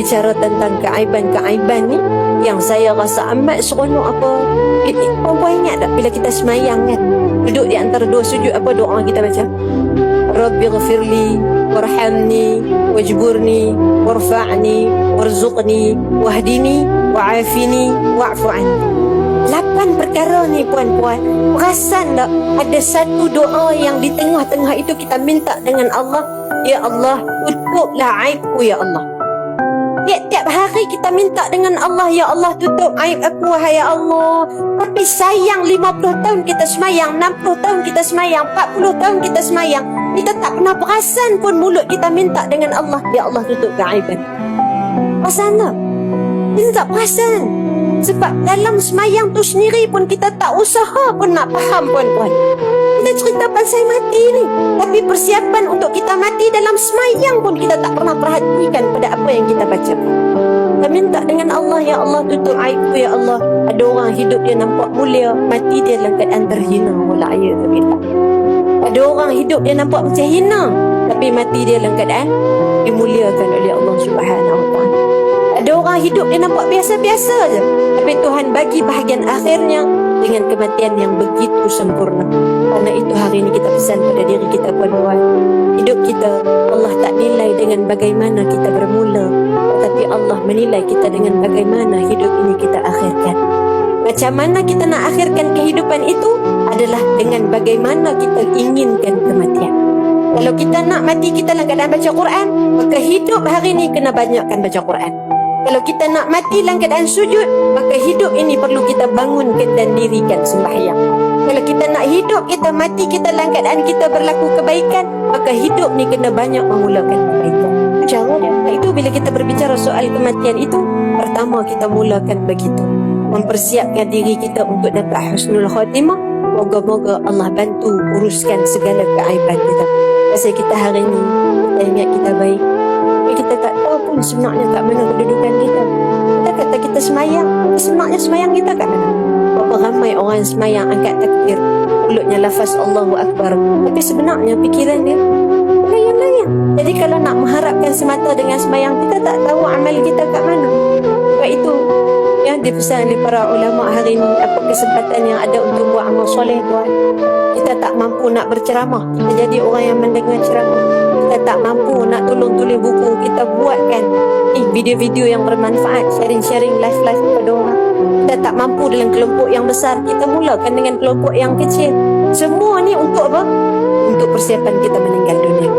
berbicara tentang keaiban-keaiban ni yang saya rasa amat seronok apa. Perempuan ingat tak bila kita semayang kan, duduk di antara dua sujud, apa doa kita baca? Rabbighfirli warhamni wajburni warfa'ni warzuqni wahdini wa'afini wa'fu anni. 8 perkara ni puan-puan. Perasan tak ada satu doa yang di tengah-tengah itu kita minta dengan Allah, ya Allah, tutuplah aibku ya Allah. Tiap-tiap hari kita minta dengan Allah, ya Allah, tutup aib aku wahai ya Allah. Tapi sayang 50 tahun kita semayang, 60 tahun kita semayang, 40 tahun kita semayang, kita tak pernah perasan pun mulut kita minta dengan Allah, ya Allah, tutup keaiban. Perasan tak? Kita tak perasan. Sebab dalam semayang tu sendiri pun kita tak usaha pun nak faham puan-puan. Kita cerita pasal mati ni, tapi persiapan untuk kita mati dalam semayang pun kita tak pernah perhatikan pada apa yang kita baca. Kita minta dengan Allah, ya Allah, tutup aibku ya Allah. Ada orang hidup dia nampak mulia, mati dia dalam keadaan terhina. Wala'ayyadzubillah. Ada orang hidup dia nampak macam hina, tapi mati dia dalam keadaan dimuliakan oleh Allah Subhanahu wa ta'ala. Ada orang hidup dia nampak biasa-biasa je, tapi Tuhan bagi bahagian akhirnya dengan kematian yang begitu sempurna. Karena itu hari ini kita pesan pada diri kita puan-puan, hidup kita Allah tak nilai dengan bagaimana kita bermula, tetapi Allah menilai kita dengan bagaimana hidup ini kita akhirkan. Macam mana kita nak akhirkan kehidupan itu adalah dengan bagaimana kita inginkan kematian. Kalau kita nak mati kita dalam keadaan baca Quran, maka hidup hari ini kena banyakkan baca Quran. Kalau kita nak mati dalam keadaan sujud, maka hidup ini perlu kita bangunkan dan dirikan sembahyang. Kalau kita nak hidup kita mati kita dalam keadaan kita berlaku kebaikan, maka hidup ni kena banyak memulakan kebaikan. Cara dia. Itu bila kita berbicara soal kematian itu, pertama kita mulakan begitu, mempersiapkan diri kita untuk dapat husnul khatimah. Moga-moga Allah bantu uruskan segala keaiban kita. Pasal kita hari ni kita ingat kita baik, tapi kita tak tahu pun sebenarnya kat mana kedudukan kita. Kita kata kita semayang, tapi sebenarnya semayang kita kat mana? Berapa ramai orang semayang angkat takbir, mulutnya lafaz Allahu Akbar, tapi sebenarnya fikiran dia layang-layang. Jadi kalau nak mengharapkan semata dengan semayang, kita tak tahu amal kita kat mana. Sebab itu yang dipesan oleh para ulama hari ini, apa kesempatan yang ada untuk buat amal soleh buat. Kita tak mampu nak berceramah, kita jadi orang yang mendengar ceramah. Kita tak mampu nak tolong tulis buku, kita buatkan video-video yang bermanfaat, sharing-sharing live-live kepada orang. Kita tak mampu dalam kelompok yang besar, kita mulakan dengan kelompok yang kecil. Semua ni untuk apa? Untuk persiapan kita meninggal dunia.